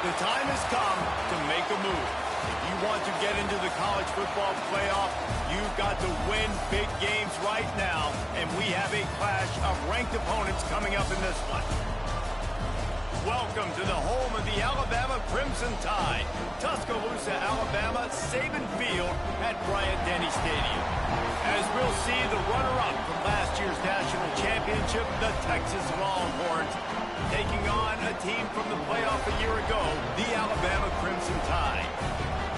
The time has come to make a move. If you want to get into the college football playoff, you've got to win big games right now, and we have a clash of ranked opponents coming up in this one. Welcome to the home of the Alabama Crimson Tide, Tuscaloosa, Alabama, Saban Field at Bryant-Denny Stadium. As we'll see, the runner-up from last year's national championship, the Texas Longhorns, taking on a team from the playoff a year ago, the Alabama Crimson Tide.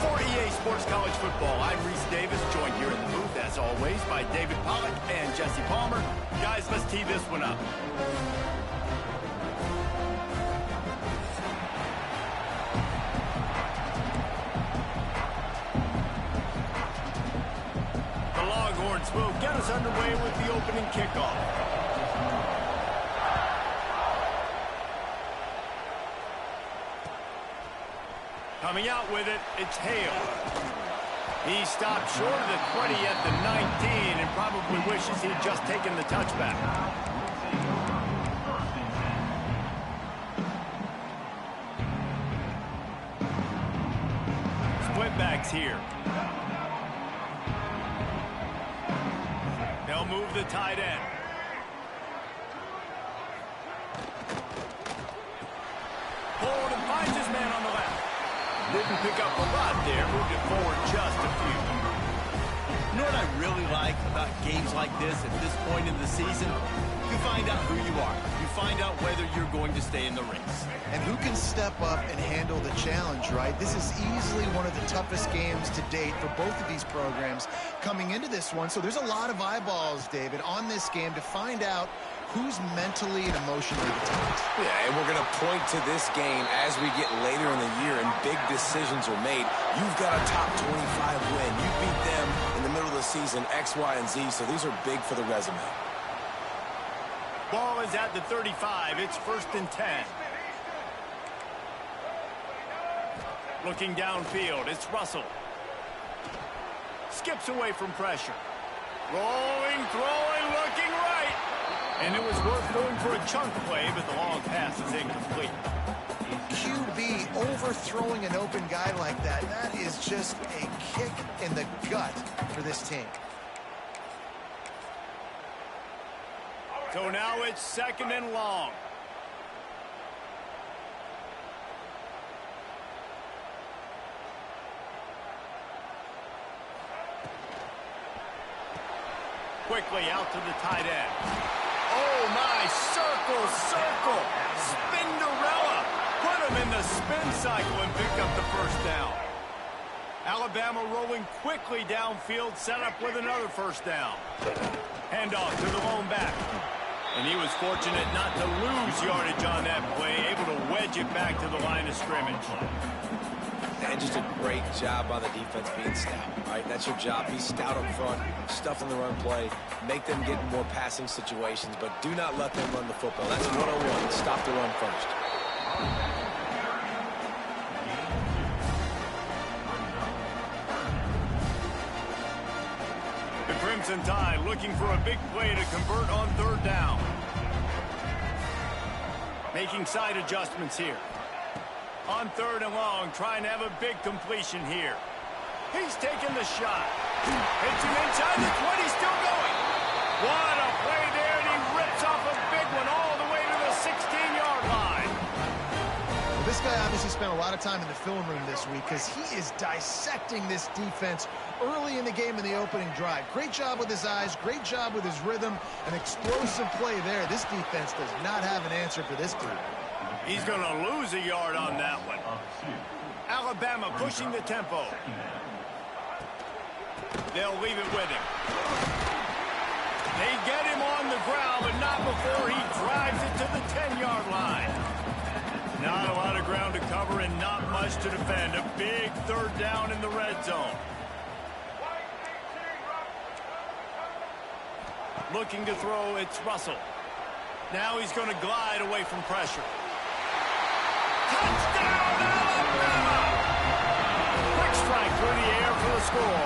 For EA Sports College Football, I'm Reese Davis, joined here in the booth, as always, by David Pollack and Jesse Palmer. Guys, let's tee this one up. The Longhorns will get us underway with the opening kickoff. Coming out with it, it's Hale. He stopped short of the 20 at the 19 and probably wishes he'd just taken the touchback. Split backs here. They'll move the tight end. Hold and finds his man on the left. Didn't pick up a lot there, moved it forward just a few. You know what I really like about games like this at this point in the season? You find out who you are. You find out whether you're going to stay in the race. And who can step up and handle the challenge, right? This is easily one of the toughest games to date for both of these programs coming into this one. So there's a lot of eyeballs, David, on this game to find out who's mentally and emotionally the toughest. Yeah, and we're going to point to this game as we get later in the year and big decisions are made. You've got a top 25 win. You beat them in the middle of the season, X, Y, and Z, so these are big for the resume. Ball is at the 35. It's 1st and 10. Looking downfield, it's Russell. Skips away from pressure. Rolling, throwing, looking right. And it was worth going for a chunk play, but the long pass is incomplete. QB overthrowing an open guy like that, that is just a kick in the gut for this team. So now it's 2nd and long. Quickly out to the tight end. Oh, my, circle, Spinderella. Put him in the spin cycle and pick up the 1st down. Alabama rolling quickly downfield, set up with another 1st down. Handoff to the lone back. And he was fortunate not to lose yardage on that play, able to wedge it back to the line of scrimmage. And just a great job by the defense being stout, right? That's your job. Be stout up front, stuff in the run play, make them get in more passing situations, but do not let them run the football. That's 101. Stop the run first. The Crimson Tide looking for a big play to convert on 3rd down. Making side adjustments here. On 3rd and long, trying to have a big completion here. He's taking the shot. Hits him inside the 20, still going. What a play there, and he rips off a big one all the way to the 16-yard line. Well, this guy obviously spent a lot of time in the film room this week because he is dissecting this defense early in the game in the opening drive. Great job with his eyes, great job with his rhythm, an explosive play there. This defense does not have an answer for this dude. He's going to lose a yard on that one. Alabama pushing the tempo. They'll leave it with him. They get him on the ground, but not before he drives it to the 10-yard line. Not a lot of ground to cover and not much to defend. A big 3rd down in the red zone. Looking to throw, it's Russell. Now he's going to glide away from pressure. Touchdown, Alabama! Quick strike through the air for the score.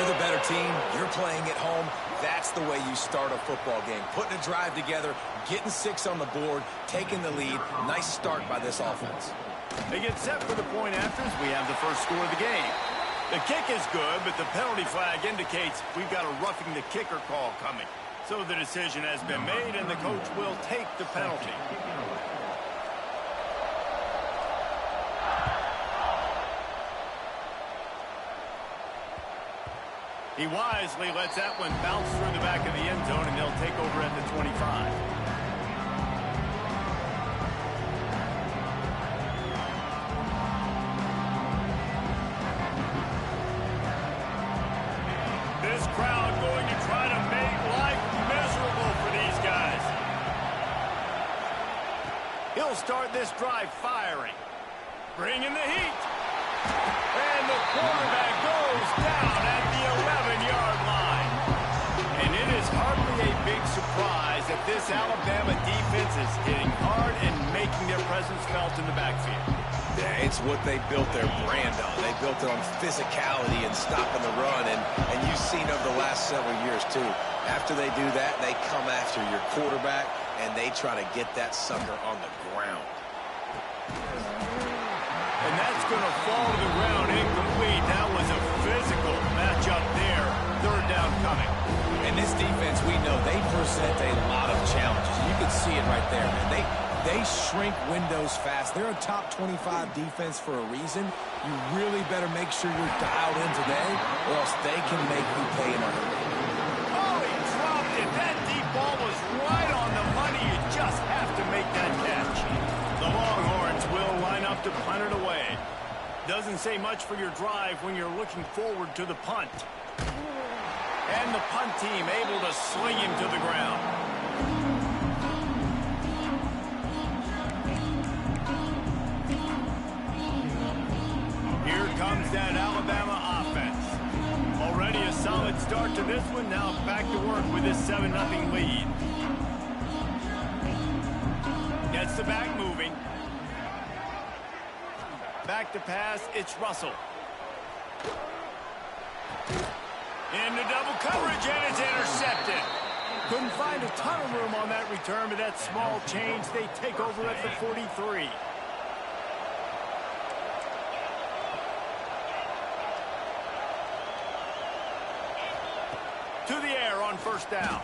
you're the better team, you're playing at home, that's the way you start a football game. Putting a drive together, getting 6 on the board, taking the lead. Nice start by this offense. They get set for the point afters. We have the first score of the game. The kick is good, but the penalty flag indicates we've got a roughing the kicker call coming. So the decision has been made, and the coach will take the penalty. He wisely lets that one bounce through the back of the end zone, and they'll take over at the 25. This crowd going to try to make life miserable for these guys. He'll start this drive firing. Bringing the heat. And the quarterback goes down at the 11-yard line. And it is hardly a big surprise that this Alabama defense is hitting hard and making their presence felt in the backfield. Yeah, it's what they built their brand on. They built it on physicality and stopping the run, and you've seen over the last several years, too. After they do that, they come after your quarterback, and they try to get that sucker on the ground. And that's going to fall to the ground incomplete. That was a physical matchup there. Third down coming. And this defense, we know, they present a lot of challenges. You can see it right there, man. They shrink windows fast. They're a top 25 defense for a reason. You really better make sure you're dialed in today, or else they can make you pay in a hurry. Oh, he dropped it. That deep ball was right on the money. You just have to make that catch. The Longhorns will line up to punt it away. Doesn't say much for your drive when you're looking forward to the punt. And the punt team able to sling him to the ground. Here comes that Alabama offense. Already a solid start to this one. Now back to work with this 7-0 lead. Gets the back moving. Back to pass, it's Russell. Into double coverage, and it's intercepted. Couldn't find a ton of room on that return, but that small change, they take over at the 43. To the air on first down.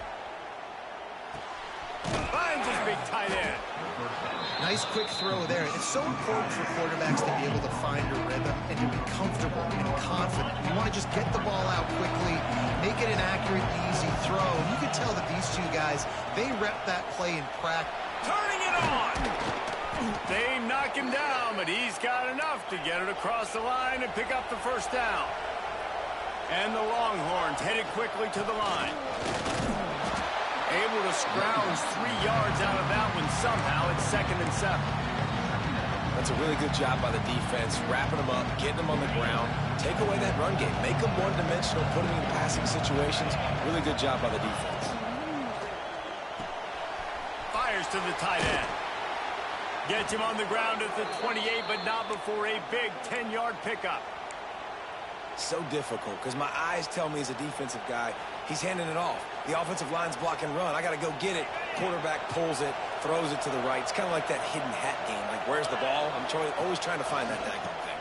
Finds his big tight end. Nice quick throw there. It's so important for quarterbacks to be able to find a rhythm and to be comfortable and confident. You want to just get the ball out quickly, make it an accurate, easy throw. And you can tell that these two guys, they rep that play in practice. Turning it on. They knock him down, but he's got enough to get it across the line and pick up the first down. And the Longhorns headed quickly to the line. Able to scrounge 3 yards out of that one somehow. It's 2nd and 7. That's a really good job by the defense, wrapping them up, getting them on the ground, take away that run game, make them one-dimensional, put them in passing situations. Really good job by the defense. Fires to the tight end. Gets him on the ground at the 28, but not before a big 10-yard pickup. So difficult because my eyes tell me as a defensive guy, he's handing it off. The offensive line's block and run. I got to go get it. Quarterback pulls it, throws it to the right. It's kind of like that hidden hat game. Like, where's the ball? I'm always trying to find that daggone thing.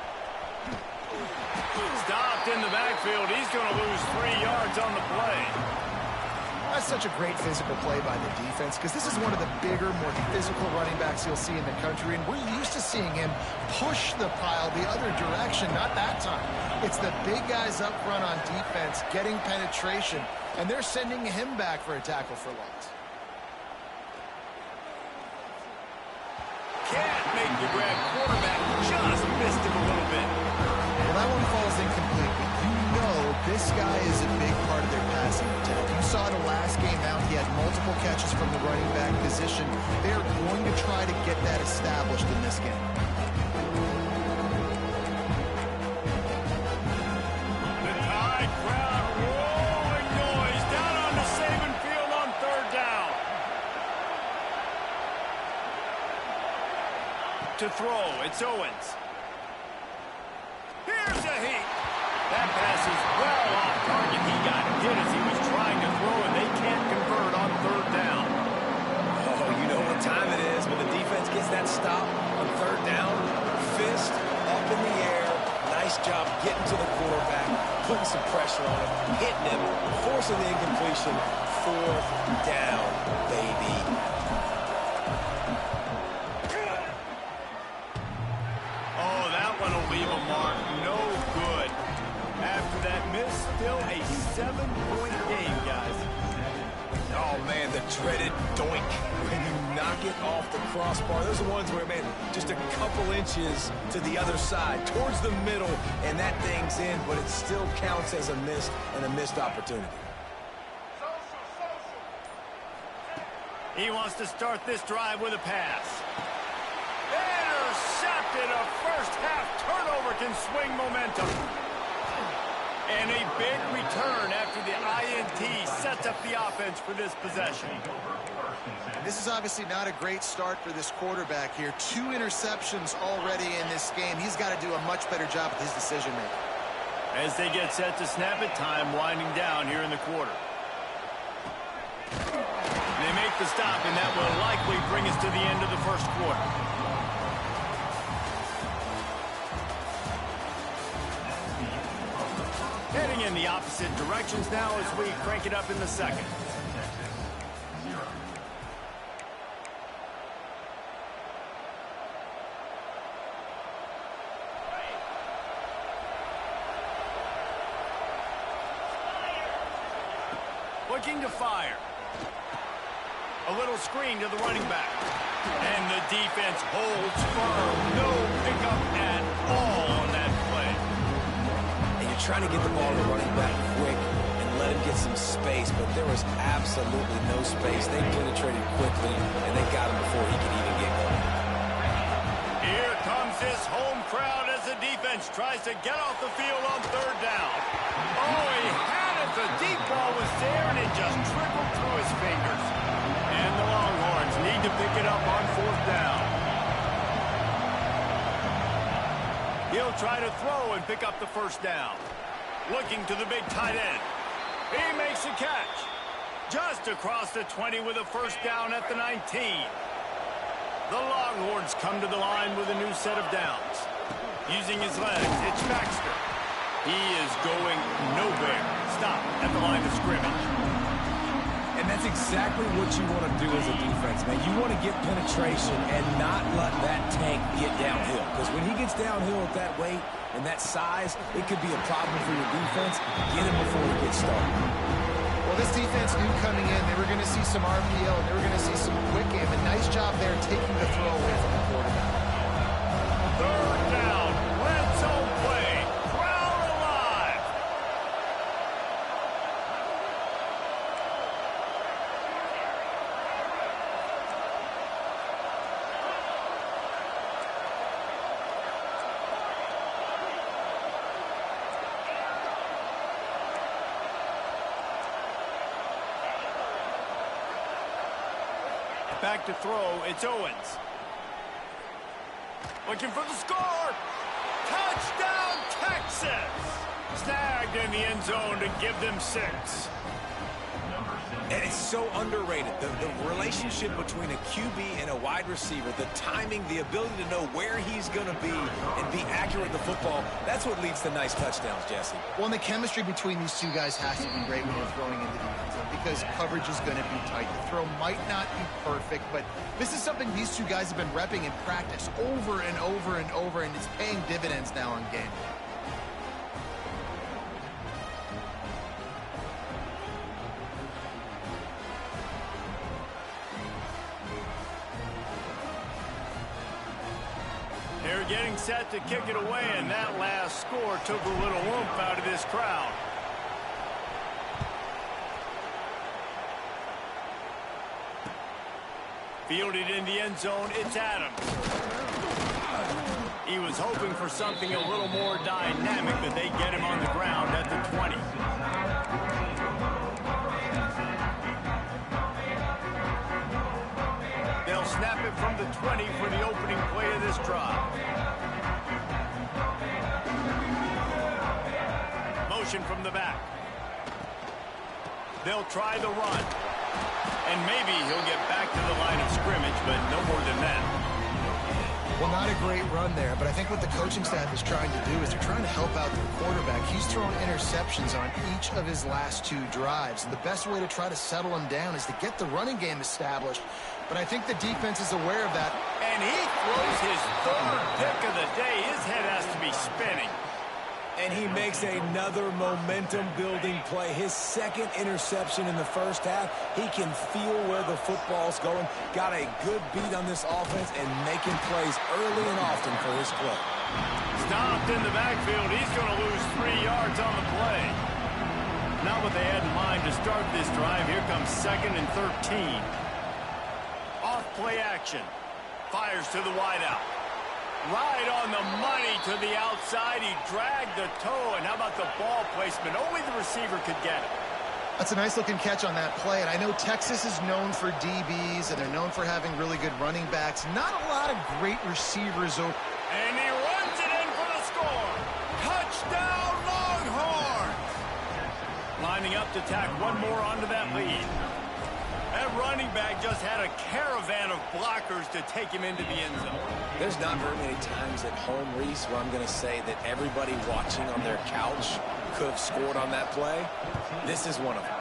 Stopped in the backfield. He's going to lose 3 yards on the play. That's such a great physical play by the defense because this is one of the bigger, more physical running backs you'll see in the country, and we're used to seeing him push the pile the other direction. Not that time. It's the big guys up front on defense getting penetration, and they're sending him back for a tackle for loss. Can't make the grab. Quarterback just missed him a little bit. Well, that one falls incomplete. You know this guy is a big part of their passing attack. You saw the last game out, he had multiple catches from the running back position. They're going to try to get that established in this game. The Tide crowd rolling noise down on the Saban field on third down. To throw, it's Owens. Here's a heat. That pass is well off target. did as he was trying to throw, and they can't convert on third down. Oh, you know what time it is when the defense gets that stop on third down. Fist up in the air. Nice job getting to the quarterback, putting some pressure on him, hitting him, forcing the incompletion. Fourth down, baby. Oh, that one will leave a mark. No good. After that miss, still a 7-point game, guys. Oh, man, the dreaded doink when you knock it off the crossbar. Those are ones where, man, just a couple inches to the other side, towards the middle, and that thing's in, but it still counts as a miss and a missed opportunity. He wants to start this drive with a pass. Intercepted. A first-half turnover can swing momentum. And a big return after the INT sets up the offense for this possession. This is obviously not a great start for this quarterback here. 2 interceptions already in this game. He's got to do a much better job with his decision-making. As they get set to snap it, time winding down here in the quarter. They make the stop, and that will likely bring us to the end of the first quarter. Heading in the opposite directions now as we crank it up in the second. Looking to fire. A little screen to the running back. And the defense holds firm. No pickup at all on that play. And you're trying to get the ball to the running back quick and let him get some space, but there was absolutely no space. They penetrated quickly, and they got him before he could even get going. Here comes this home crowd as the defense tries to get off the field on third down. Oh, he had it. The deep ball was there, and it just trickled through his fingers. And the Longhorns need to pick it up on fourth down. He'll try to throw and pick up the first down. Looking to the big tight end. He makes a catch. Just across the 20 with a first down at the 19. The Longhorns come to the line with a new set of downs. Using his legs, it's Baxter. He is going nowhere. Stop at the line of scrimmage. And that's exactly what you want to do as a defense, man. You want to get penetration and not let that tank get downhill. Because when he gets downhill at that weight and that size, it could be a problem for your defense. Get him before he gets started. Well, this defense knew coming in they were going to see some RPO and they were going to see some quick game. A nice job there taking the throw away from the quarterback. Third down. Red zone play. Crowd alive. Back to throw, it's Owens. Looking for the score. Touchdown, Texas! Snagged in the end zone to give them 6. And it's so underrated. The relationship between a QB and a wide receiver, the timing, the ability to know where he's going to be and be accurate with the football, that's what leads to nice touchdowns, Jesse. Well, and the chemistry between these two guys has to be great when you're throwing into the end zone because coverage is going to be tight. The throw might not be perfect, but this is something these two guys have been repping in practice over and over and over, and it's paying dividends now on game day. They're getting set to kick it away, and that last score took a little oomph out of this crowd. Fielded in the end zone, it's Adams. He was hoping for something a little more dynamic, but they get him on the ground at the 20. They'll snap it from the 20 for the opening play of this drive. Motion from the back. They'll try the run. And maybe he'll get back to the line of scrimmage, but no more than that. Well, not a great run there, but I think what the coaching staff is trying to do is they're trying to help out their quarterback. He's thrown interceptions on each of his last 2 drives, and the best way to try to settle him down is to get the running game established. But I think the defense is aware of that. And he throws his 3rd pick of the day. His head has to be spinning. And he makes another momentum-building play. His 2nd interception in the first half. He can feel where the football's going. Got a good beat on this offense and making plays early and often for his club. Stopped in the backfield. He's going to lose 3 yards on the play. Not what they had in mind to start this drive. Here comes 2nd and 13. Off play action. Fires to the wideout. Right on the money to the outside. He dragged the toe. And how about the ball placement? Only the receiver could get it. That's a nice-looking catch on that play. And I know Texas is known for DBs, and they're known for having really good running backs. Not a lot of great receivers. And he runs it in for the score. Touchdown, Longhorns! Lining up to tack one more onto that lead. That running back just had a caravan of blockers to take him into the end zone. There's not very many times at home, Reese, where I'm going to say that everybody watching on their couch could have scored on that play. This is one of them.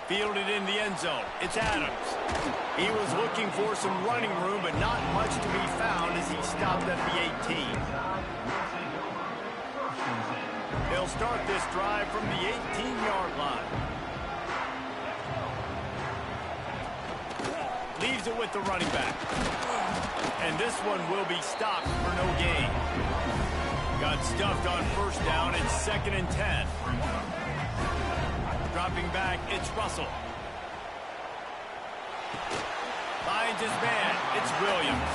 Fielded in the end zone. It's Adams. He was looking for some running room, but not much to be found as he stopped at the 18. They'll start this drive from the 18-yard line. Leaves it with the running back. And this one will be stopped for no gain. Got stuffed on 1st down. It's 2nd and 10. Dropping back, it's Russell. Finds his man. It's Williams.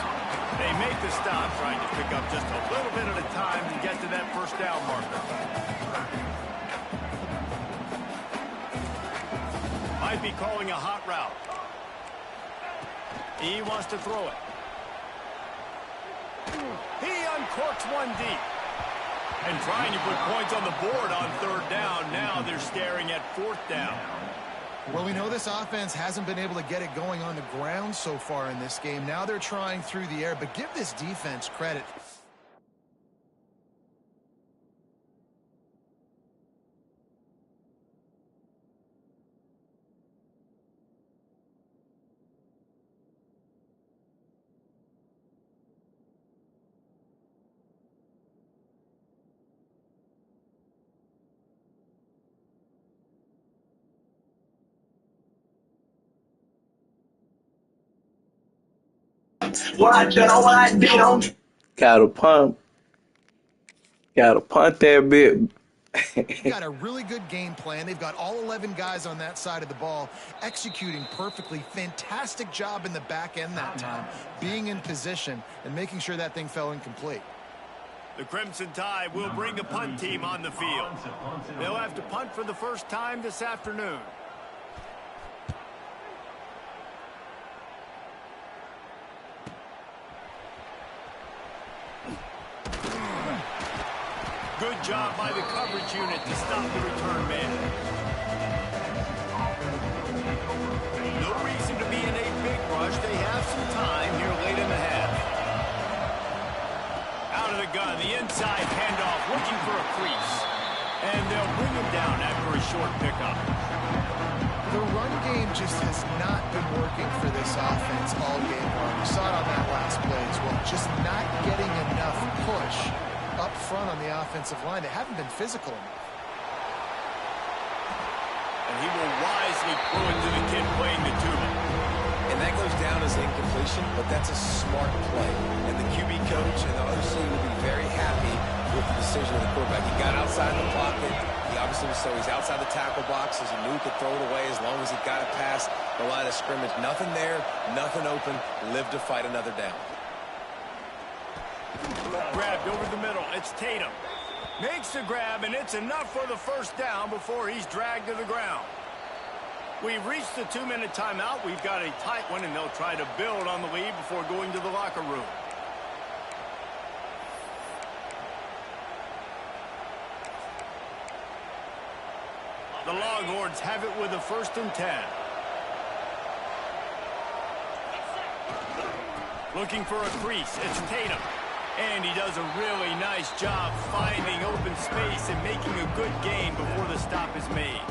They make the stop, trying to pick up just a little bit at a time to get to that 1st down marker. Might be calling a hot route. He wants to throw it. He uncorks one deep. And trying to put points on the board on 3rd down. Now they're staring at 4th down. Well, we know this offense hasn't been able to get it going on the ground so far in this game. Now they're trying through the air, but give this defense credit. What you know what I did on? Gotta punt that bit. They've got a really good game plan. They've got all 11 guys on that side of the ball executing perfectly. Fantastic job in the back end that time, being in position and making sure that thing fell incomplete. The Crimson Tide will bring the punt team on the field. They'll have to punt for the first time this afternoon. Good job by the coverage unit to stop the return man. No reason to be in a big rush. They have some time here late in the half. Out of the gun, the inside handoff, looking for a crease. And they'll bring him down after a short pickup. The run game just has not been working for this offense all game long. We saw it on that last play as well. Just not getting enough push up front on the offensive line. They haven't been physical enough. And he will wisely throw it to the kid playing the tuba. And that goes down as incompletion, but that's a smart play. And the QB coach and the OC will be very happy with the decision of the quarterback. He got outside the pocket. He obviously was so he's outside the tackle box, as he knew he could throw it away as long as he got it past the line of scrimmage. Nothing there, nothing open. Live to fight another down. Grabbed over the middle. It's Tatum. Makes the grab, and it's enough for the first down before he's dragged to the ground. We've reached the 2-minute timeout. We've got a tight one, and they'll try to build on the lead before going to the locker room. The Longhorns have it with a 1st and 10. Looking for a crease. It's Tatum. And he does a really nice job finding open space and making a good gain before the stop is made.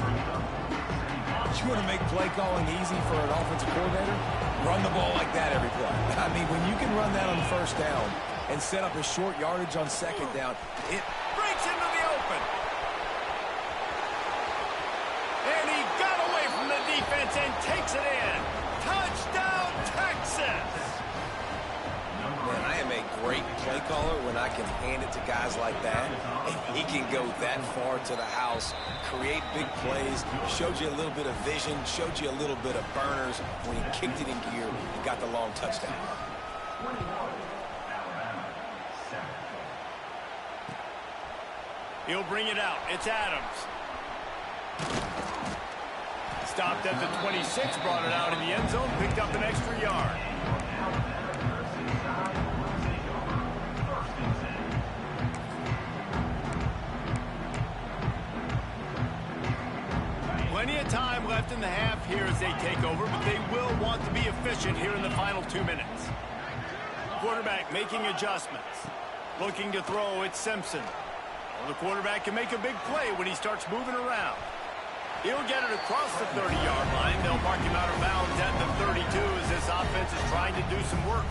You want to make play calling easy for an offensive coordinator? Run the ball like that every play. I mean, when you can run that on 1st down and set up a short yardage on 2nd down, it Breaks into the open. And he got away from the defense and takes it in. Touchdown, Texas! Man, I am a great play caller when I can hand it to guys like that. And he can go that far to the house, create big plays, showed you a little bit of vision, showed you a little bit of burners when he kicked it in gear and got the long touchdown. He'll bring it out. It's Adams. Stopped at the 26, brought it out in the end zone, picked up an extra yard. Plenty of time left in the half here as they take over, but they will want to be efficient here in the final 2 minutes. Quarterback making adjustments. Looking to throw, it's Simpson. Well, the quarterback can make a big play when he starts moving around. He'll get it across the 30-yard line. They'll mark him out of bounds at the 32 as this offense is trying to do some work.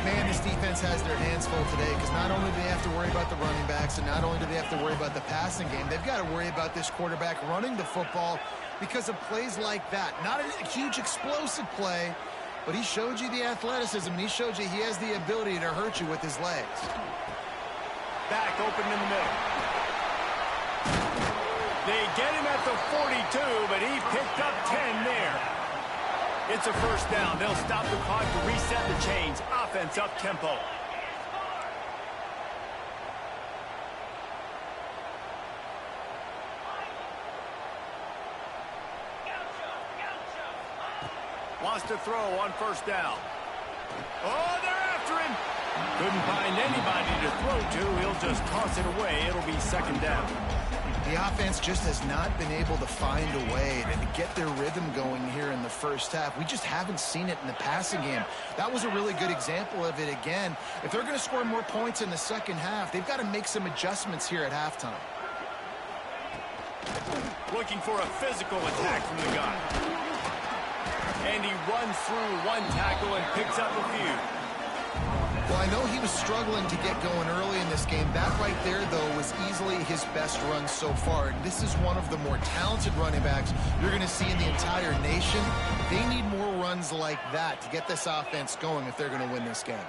Man, this defense has their hands full today because not only do they have to worry about the running backs and not only do they have to worry about the passing game, they've got to worry about this quarterback running the football because of plays like that. Not a huge explosive play, but he showed you the athleticism, and he showed you he has the ability to hurt you with his legs. Back open in the middle. They get him at the 42, but he picked up 10 there. It's a 1st down. They'll stop the clock to reset the chains. Offense up tempo. Wants to throw on 1st down. Oh, they're after him. Couldn't find anybody to throw to. He'll just toss it away. It'll be 2nd down. The offense just has not been able to find a way to get their rhythm going here in the 1st half. We just haven't seen it in the passing game. That was a really good example of it again. If they're going to score more points in the 2nd half, they've got to make some adjustments here at halftime. Looking for a physical attack from the gun. And he runs through one tackle and picks up a few. Well, I know he was struggling to get going early in this game. That right there, though, was easily his best run so far. And this is one of the more talented running backs you're going to see in the entire nation. They need more runs like that to get this offense going if they're going to win this game.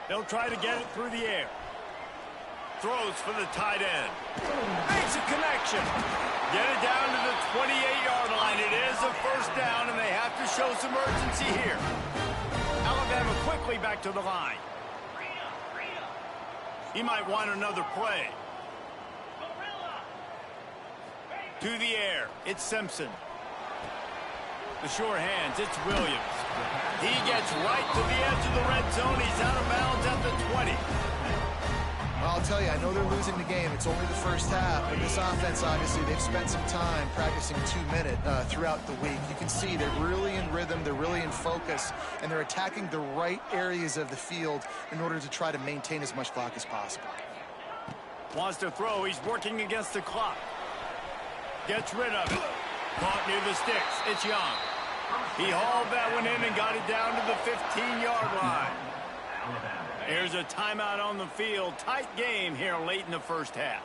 They'll try to get it through the air. Throws for the tight end. Makes a connection. Get it down to the 28-yard line. It is a 1st down, and they have to show some urgency here. Alabama quickly back to the line. He might want another play. To the air. It's Simpson. The sure hands. It's Williams. He gets right to the edge of the red zone. He's out of bounds at the 20. Well, I'll tell you, I know they're losing the game. It's only the 1st half, but this offense, obviously, they've spent some time practicing 2-minute throughout the week. You can see they're really in rhythm, they're really in focus, and they're attacking the right areas of the field in order to try to maintain as much clock as possible. Wants to throw. He's working against the clock. Gets rid of it. Caught near the sticks. It's Young. He hauled that one in and got it down to the 15-yard line. Here's a timeout on the field. Tight game here late in the 1st half.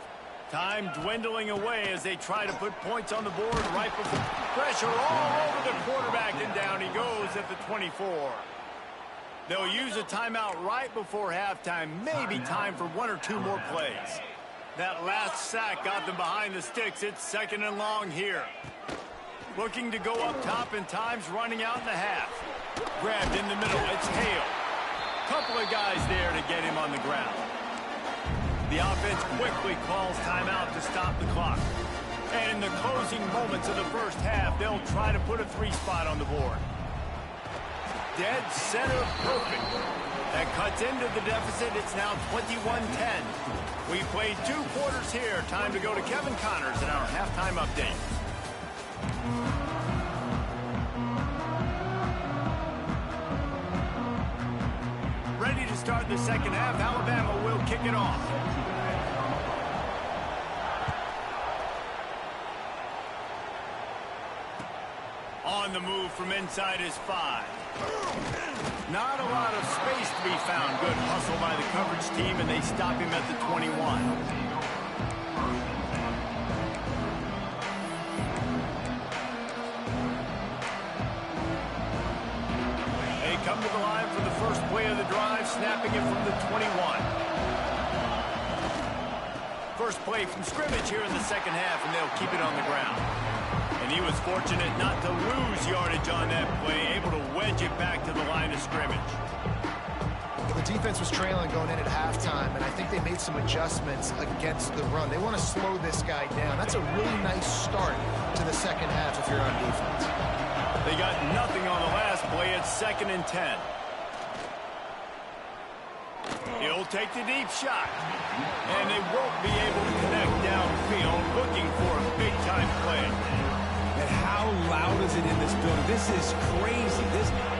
Time dwindling away as they try to put points on the board right before pressure all over the quarterback, and down he goes at the 24. They'll use a timeout right before halftime. Maybe time for 1 or 2 more plays. That last sack got them behind the sticks. It's 2nd and long here. Looking to go up top, and time's running out in the half. Grabbed in the middle. It's Hale. Couple of guys there to get him on the ground. The offense quickly calls timeout to stop the clock. And in the closing moments of the 1st half, they'll try to put a 3 spot on the board. dead center perfect. That cuts into the deficit. It's now 21-10. We played 2 quarters here. Time to go to Kevin Connors in our halftime update. Ready to start the second half. Alabama will kick it off. On the move from inside is 5. Not a lot of space to be found. Good hustle by the coverage team, and they stop him at the 21. They come to the line for the first play of the drive, snapping it from the 21. First play from scrimmage here in the second half, and they'll keep it on the ground. And he was fortunate not to lose yardage on that play, able to wedge it back to the line of scrimmage. The defense was trailing going in at halftime, and I think they made some adjustments against the run. They want to slow this guy down. That's a really nice start to the second half if you're on defense. They got nothing on the last play. It's 2nd and 10. He'll take the deep shot. And they won't be able to connect downfield, looking for a big-time play. And how loud is it in this building? This is crazy.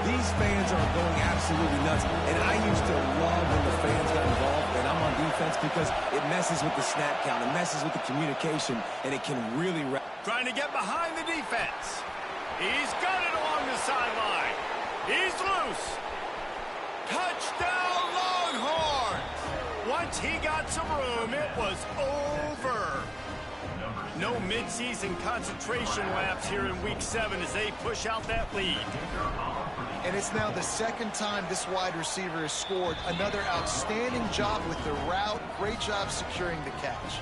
These fans are going absolutely nuts. And I used to love when the fans got involved, and I'm on defense because it messes with the snap count. It messes with the communication, and it can really... Trying to get behind the defense. He's got it along the sideline. He's loose. Touchdown, Longhorns! Once he got some room, it was over. No midseason concentration laps here in Week 7 as they push out that lead. And it's now the second time this wide receiver has scored. Another outstanding job with the route. Great job securing the catch.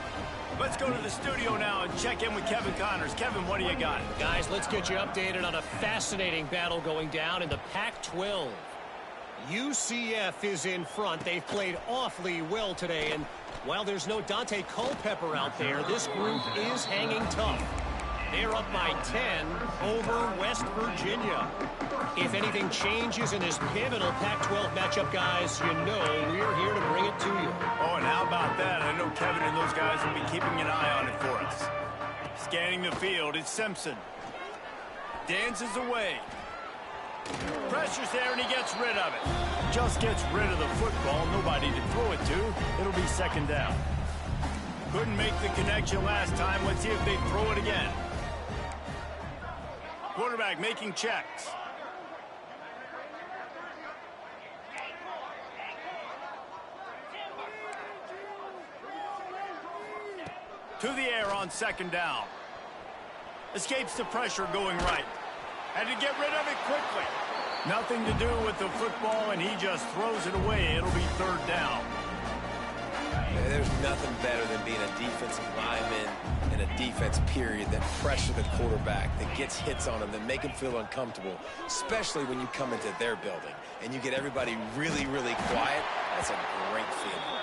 Let's go to the studio now and check in with Kevin Connors. Kevin, what do you got? Guys, let's get you updated on a fascinating battle going down in the Pac-12. UCF is in front. They've played awfully well today, and while there's no Dante Culpepper out there, this group is hanging tough. They're up by 10 over West Virginia. If anything changes in this pivotal Pac-12 matchup, guys, you know we're here to bring it to you. Oh, and how about that? I know Kevin and those guys will be keeping an eye on it for us. Scanning the field, it's Simpson. Dances away. Pressure's there, and he gets rid of it. Just gets rid of the football. Nobody to throw it to. It'll be 2nd down. Couldn't make the connection last time. Let's see if they throw it again. Quarterback making checks. To the air on 2nd down. Escapes the pressure going right. Had to get rid of it quickly. Nothing to do with the football, and he just throws it away. It'll be 3rd down. Yeah, there's nothing better than being a defensive lineman in a defense period that pressure the quarterback, that gets hits on him, that make him feel uncomfortable, especially when you come into their building and you get everybody really, really quiet. That's a great feeling.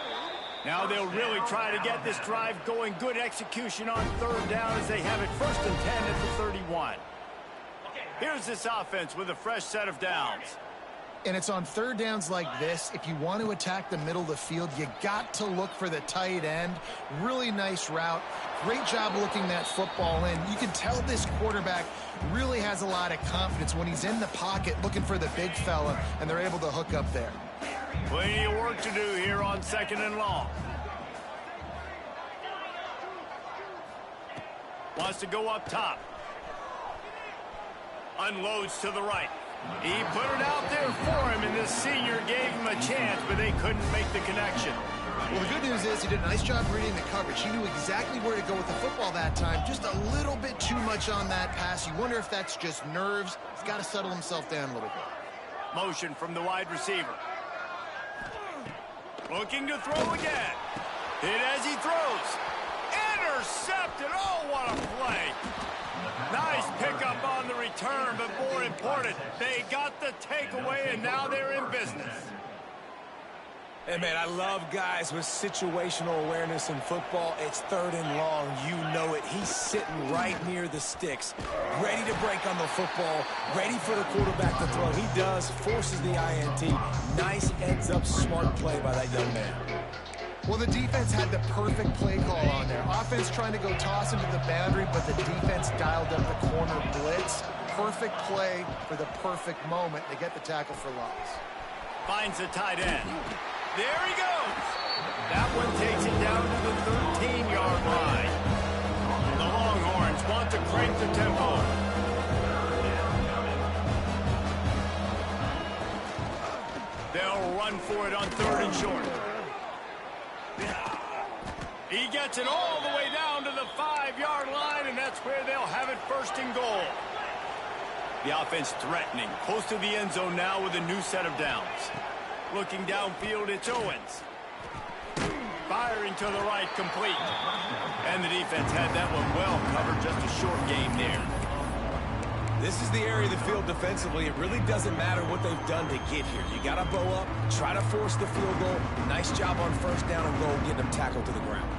Now they'll really try to get this drive going. Good execution on 3rd down as they have it 1st and 10 at the 31. Here's this offense with a fresh set of downs. And it's on 3rd downs like this. If you want to attack the middle of the field, you got to look for the tight end. Really nice route. Great job looking that football in. You can tell this quarterback really has a lot of confidence when he's in the pocket looking for the big fella, and they're able to hook up there. Plenty of work to do here on 2nd and long. Wants to go up top. Unloads to the right. He put it out there for him, and this senior gave him a chance, but they couldn't make the connection. Well, the good news is he did a nice job reading the coverage. He knew exactly where to go with the football that time. Just a little bit too much on that pass. You wonder if that's just nerves. He's got to settle himself down a little bit. Motion from the wide receiver. Looking to throw again. Hit as he throws. Intercepted. Oh, what a play. Nice pickup on the return, but more important, they got the takeaway, and now they're in business. Hey, man, I love guys with situational awareness in football. It's 3rd and long. You know it. He's sitting right near the sticks, ready to break on the football, ready for the quarterback to throw. He does, forces the INT. Nice heads-up, smart play by that young man. Well, the defense had the perfect play call on there. Offense trying to go toss into the boundary, but the defense dialed up the corner blitz. Perfect play for the perfect moment. They get the tackle for loss. Finds the tight end. There he goes. That one takes it down to the 13-yard line. The Longhorns want to crank the tempo. They'll run for it on 3rd and short. He gets it all the way down to the 5-yard line, and that's where they'll have it 1st and goal. The offense threatening, close to the end zone now with a new set of downs. Looking downfield, it's Owens. Firing to the right, complete. And the defense had that one well covered, just a short game there. This is the area of the field defensively. It really doesn't matter what they've done to get here. You got to bow up, try to force the field goal. Nice job on 1st down and goal, getting them tackled to the ground.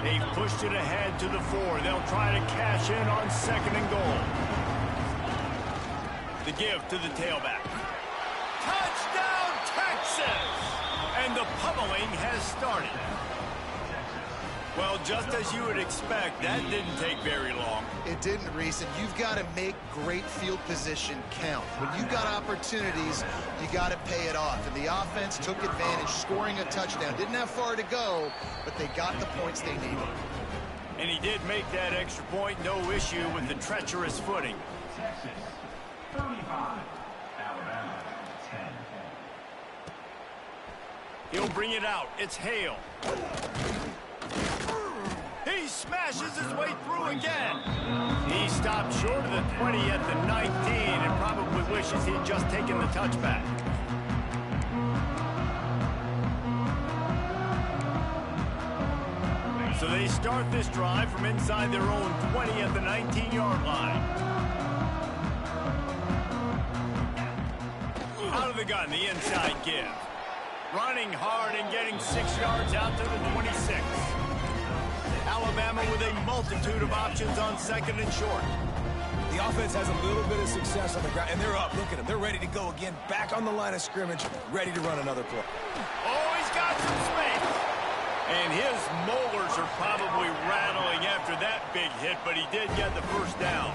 They've pushed it ahead to the 4. They'll try to cash in on 2nd and goal. The give to the tailback. Touchdown, Texas! And the pummeling has started. Well, just as you would expect, that didn't take very long. It didn't, Reese, and you've got to make great field position count. When you've got opportunities, you got to pay it off. And the offense took advantage, scoring a touchdown. Didn't have far to go, but they got the points they needed. And he did make that extra point, no issue with the treacherous footing. 35, Alabama, 10. He'll bring it out. It's Hale. He smashes his way through again. He stopped short of the 20 at the 19 and probably wishes he'd just taken the touchback. So they start this drive from inside their own 20 at the 19-yard line. Out of the gun, the inside give. Running hard and getting 6 yards out to the 26. Alabama with a multitude of options on 2nd and short. The offense has a little bit of success on the ground, and they're up. Look at them. They're ready to go again. Back on the line of scrimmage, ready to run another play. Oh, he's got some space. And his molars are probably rattling after that big hit, but he did get the 1st down.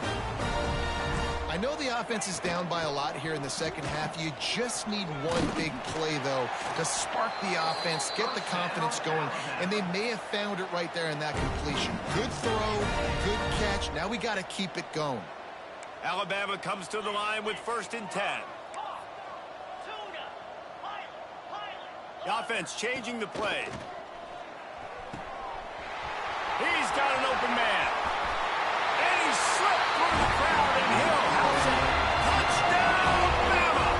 I know the offense is down by a lot here in the second half. You just need one big play, though, to spark the offense, get the confidence going, and they may have found it right there in that completion. Good throw, good catch. Now we got to keep it going. Alabama comes to the line with 1st and 10. The offense changing the play. He's got an open man. And he slipped through the crowd, and Hill house it. Touchdown, Bama!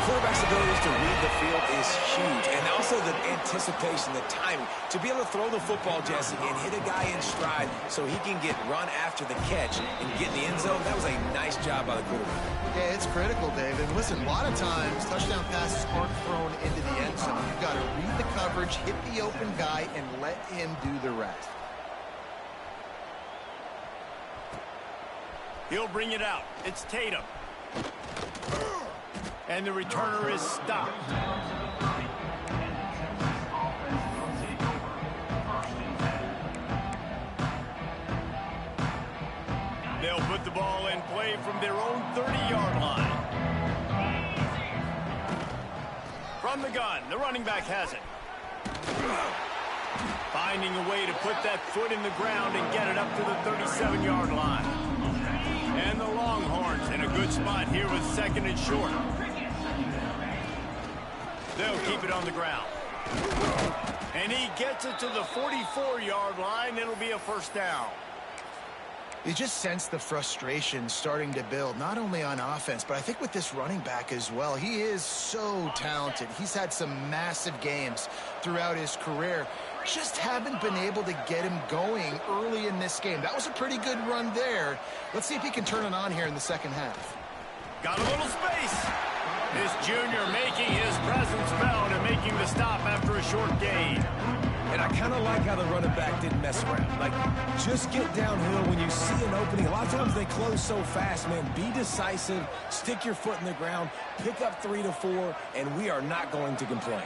Quarterback's ability to read the field is huge, and also the anticipation, the timing. To be able to throw the football, Jesse, and hit a guy in stride so he can get run after the catch and get in the end zone, that was a nice job by the quarterback. Yeah, it's critical, David. And listen, a lot of times, touchdown passes aren't thrown into the end zone. You've got to read the coverage, hit the open guy, and let him do the rest. He'll bring it out. It's Tatum. And the returner is stopped. They'll put the ball in play from their own 30-yard line. From the gun, the running back has it. Finding a way to put that foot in the ground and get it up to the 37-yard line. And the Longhorns in a good spot here with 2nd and short. They'll keep it on the ground. And he gets it to the 44-yard line. It'll be a 1st down. You just sense the frustration starting to build, not only on offense, but I think with this running back as well. He is so talented. He's had some massive games throughout his career. Just haven't been able to get him going early in this game. That was a pretty good run there. Let's see if he can turn it on here in the second half. Got a little space. This junior making his presence felt and making the stop after a short gain. And I kind of like how the running back didn't mess around. Like, just get downhill when you see an opening. A lot of times they close so fast, man. Be decisive, stick your foot in the ground, pick up 3 to 4, and we are not going to complain.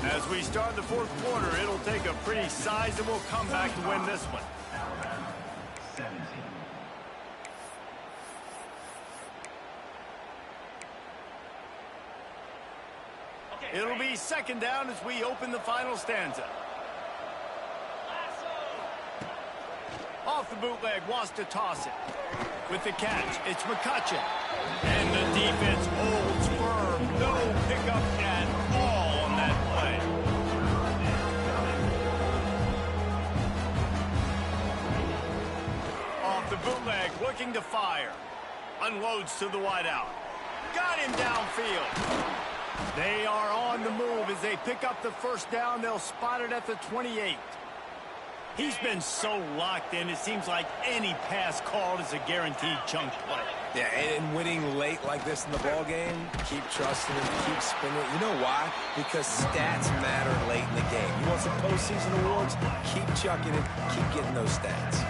As we start the fourth quarter, it'll take a pretty sizable comeback to win this one. Alabama, 17. It'll be second down as we open the final stanza. Off the bootleg, wants to toss it. With the catch, it's McCutcheon. And the defense holds firm. No pickup at all on that play. Off the bootleg, looking to fire. Unloads to the wideout. Got him downfield. They are on the move as they pick up the first down. They'll spot it at the 28. He's been so locked in, it seems like any pass called is a guaranteed chunk play. Yeah, and winning late like this in the ball game, keep trusting it, keep spinning it. You know why? Because stats matter late in the game. You want some postseason awards? Keep chucking it, keep getting those stats.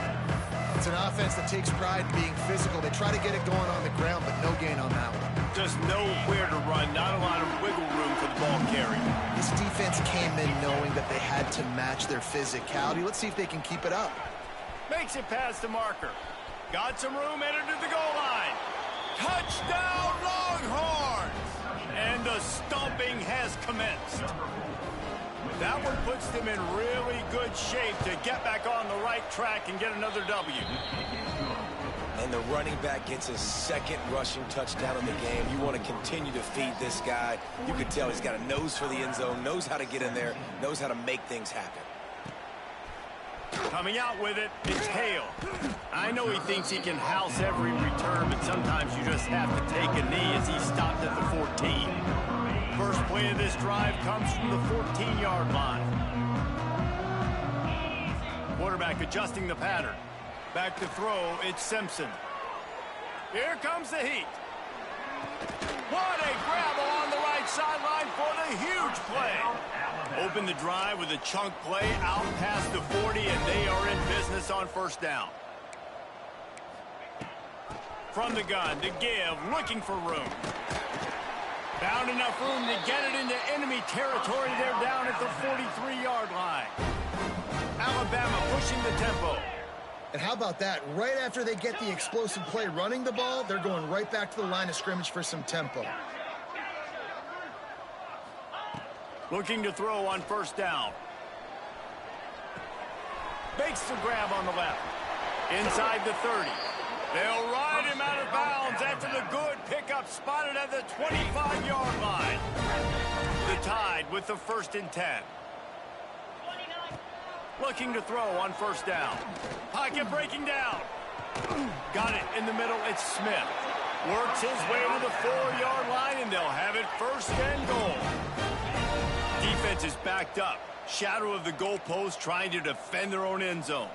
It's an offense that takes pride in being physical. They try to get it going on the ground, but no gain on that one. Just nowhere to run, not a lot of wiggle room for the ball carry. This defense came in knowing that they had to match their physicality. Let's see if they can keep it up. Makes it past the marker. Got some room, entered to the goal line. Touchdown, Longhorns! And the stomping has commenced. That one puts them in really good shape to get back on the right track and get another W. And the running back gets his second rushing touchdown in the game. You want to continue to feed this guy. You can tell he's got a nose for the end zone, knows how to get in there, knows how to make things happen. Coming out with it, it's Hale. I know he thinks he can house every return, but sometimes you just have to take a knee as he stopped at the 14. First play of this drive comes from the 14-yard line. Quarterback adjusting the pattern. Back to throw, it's Simpson. Here comes the heat. What a grab along the right sideline for the huge play. Open the drive with a chunk play out past the 40, and they are in business on first down. From the gun to give, looking for room. Found enough room to get it into enemy territory. They're down at the 43-yard line. Alabama pushing the tempo. And how about that? Right after they get the explosive play running the ball, they're going right back to the line of scrimmage for some tempo. Looking to throw on first down. Makes the grab on the left. Inside the 30. They'll ride him out of bounds after the good pickup spotted at the 25-yard line. The Tide with the 1st and 10. Looking to throw on first down. Pocket breaking down. Got it in the middle. It's Smith. Works his way to the 4-yard line, and they'll have it 1st and goal. Defense is backed up. Shadow of the goalpost trying to defend their own end zone.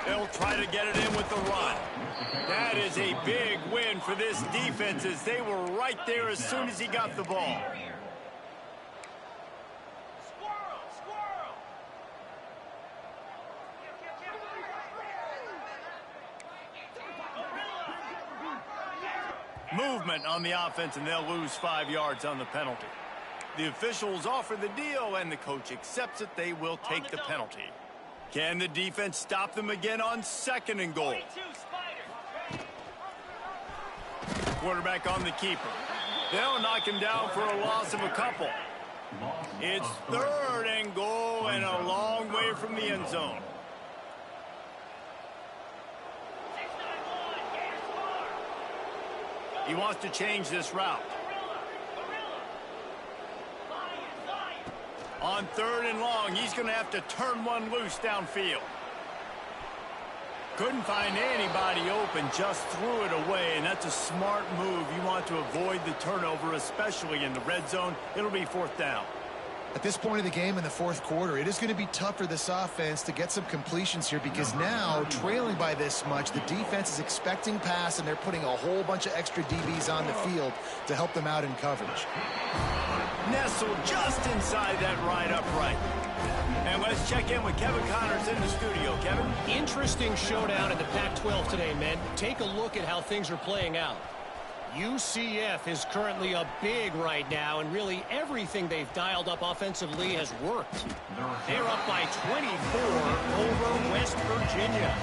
They'll try to get it in with the run. That is a big win for this defense as they were right there as soon as he got the ball. Movement on the offense, and they'll lose 5 yards on the penalty. The officials offer the deal, and the coach accepts it. They will take the penalty. Can the defense stop them again on 2nd and goal? Quarterback on the keeper. They'll knock him down for a loss of a couple. It's 3rd and goal and a long way from the end zone. He wants to change this route. On 3rd and long, he's going to have to turn one loose downfield. Couldn't find anybody open, just threw it away, and that's a smart move. You want to avoid the turnover, especially in the red zone. It'll be 4th down. At this point of the game in the fourth quarter, it is going to be tough for this offense to get some completions here because now, trailing by this much, the defense is expecting pass, and they're putting a whole bunch of extra DBs on the field to help them out in coverage. Nestled just inside that right upright. And let's check in with Kevin Connors in the studio. Kevin? Interesting showdown in the Pac-12 today, men. Take a look at how things are playing out. UCF is currently up big right now, and really everything they've dialed up offensively has worked. They're up by 24 over West Virginia.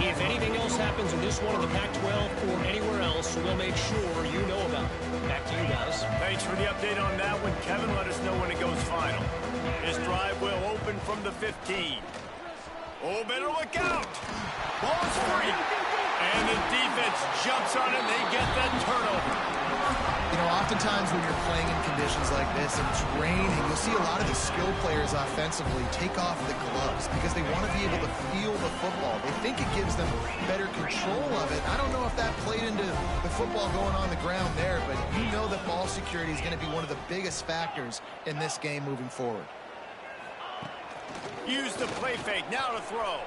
If anything else happens in this one in the Pac-12 or anywhere else, we'll make sure you know about it. Back to you guys. Thanks for the update on that one, Kevin. Let us know when it goes final. This drive will open from the 15. Oh, better look out. Ball is free. And the defense jumps on it, and they get that turnover. You know, oftentimes when you're playing in conditions like this and it's raining, you'll see a lot of the skill players offensively take off the gloves because they want to be able to feel the football. They think it gives them better control of it. I don't know if that played into the football going on the ground there, but you know that ball security is going to be one of the biggest factors in this game moving forward. Use the play fake. Now to throw.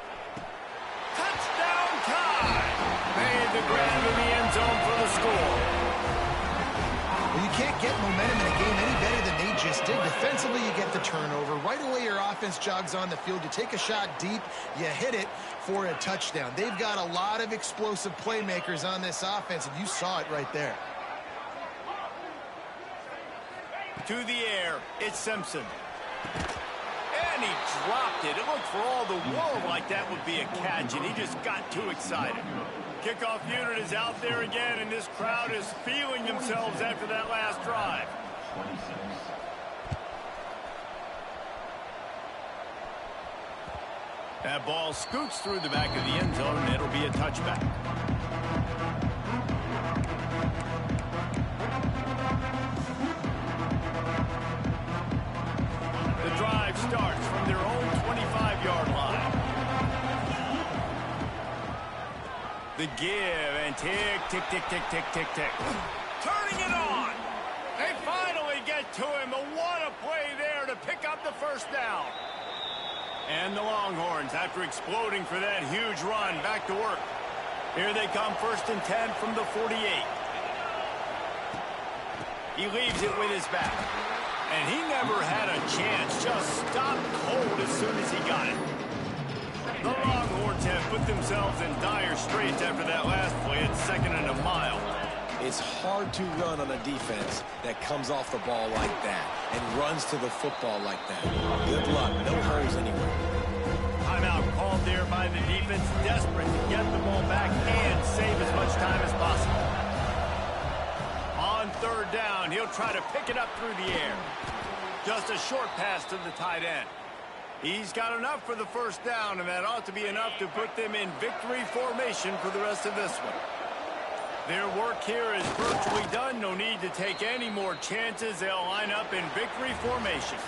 Touchdown time! Made the grab in the end zone for the score. Well, you can't get momentum in a game any better than they just did. Defensively, you get the turnover. Right away, your offense jogs on the field. You take a shot deep, you hit it for a touchdown. They've got a lot of explosive playmakers on this offense, and you saw it right there. To the air, it's Simpson. And he dropped it. It looked for all the world like that would be a catch, and he just got too excited. Kickoff unit is out there again, and this crowd is feeling themselves after that last drive. 26. That ball scoots through the back of the end zone, and it'll be a touchback. The drive starts from their own 25-yard line. The give and tick, tick, tick, tick, tick, tick, tick. Turning it on. They finally get to him, but what a play there to pick up the first down. And the Longhorns, after exploding for that huge run, back to work. Here they come, 1st and 10 from the 48. He leaves it with his back. And he never had a chance, just stopped cold as soon as he got it. The Longhorns have put themselves in dire straits after that last play at 2nd and a mile. It's hard to run on a defense that comes off the ball like that and runs to the football like that. Good luck, no holes anywhere. Timeout called there by the defense, desperate to get the ball back and save as much time as possible. On 3rd down, he'll try to pick it up through the air. Just a short pass to the tight end. He's got enough for the first down, and that ought to be enough to put them in victory formation for the rest of this one. Their work here is virtually done. No need to take any more chances. They'll line up in victory formation.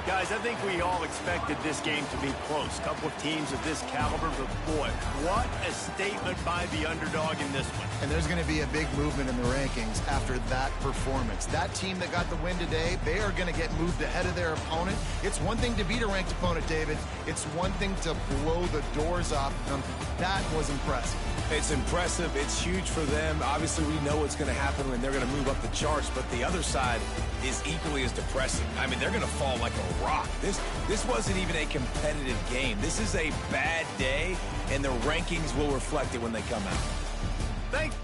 Guys, I think we all expected this game to be close. Couple of teams of this caliber, but boy, what a statement by the underdog in this one. And there's going to be a big movement in the rankings after that performance. That team that got the win today, they are going to get moved ahead of their opponent. It's one thing to beat a ranked opponent, David. It's one thing to blow the doors off them. That was impressive. It's impressive. It's huge for them. Obviously, we know what's going to happen when they're going to move up the charts, but the other side is equally as depressing. I mean, they're going to fall like a rock. This wasn't even a competitive game. This is a bad day, and the rankings will reflect it when they come out. Thanks.